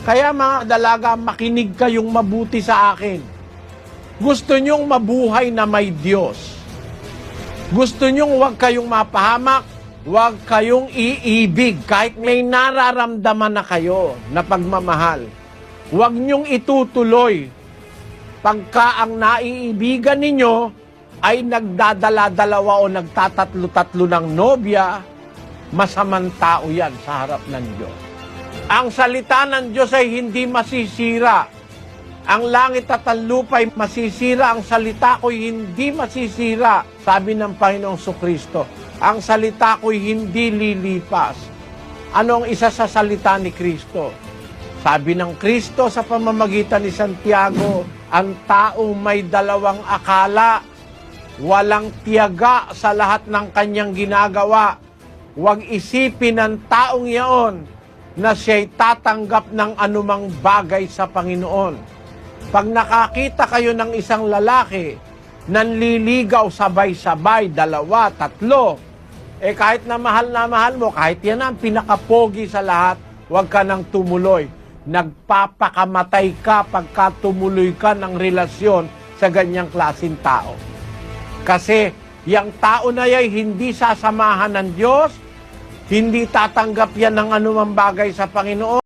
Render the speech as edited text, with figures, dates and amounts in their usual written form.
Kaya mga dalaga, makinig kayong mabuti sa akin. Gusto nyong mabuhay na may Diyos. Gusto nyong huwag kayong mapahamak, huwag kayong iibig kahit may nararamdaman na kayo na pagmamahal. Huwag nyong itutuloy pagka ang naiibigan ninyo ay nagdadala-dalawa o nagtatatlo-tatlo ng nobya, masamang tao yan sa harap ng Diyos. Ang salita ng Diyos ay hindi masisira. Ang langit at ang lupa ay masisira. Ang salita ko'y hindi masisira. Sabi ng Panginoong Jesucristo, ang salita ko'y hindi lilipas. Ano ang isa sa salita ni Kristo? Sabi ng Kristo sa pamamagitan ni Santiago, ang taong may dalawang akala, walang tiyaga sa lahat ng kanyang ginagawa. Huwag isipin ng taong iyon na siya'y tatanggap ng anumang bagay sa Panginoon. Pag nakakita kayo ng isang lalaki, nanliligaw sabay-sabay, 2, 3, kahit na mahal mo, kahit yan ang pinakapogi sa lahat, huwag ka nang tumuloy. Nagpapakamatay ka pagka tumuloy ka ng relasyon sa ganyang klaseng tao. Kasi yung tao na yan hindi sasamahan ng Diyos, hindi tatanggap yan ng anumang bagay sa Panginoon.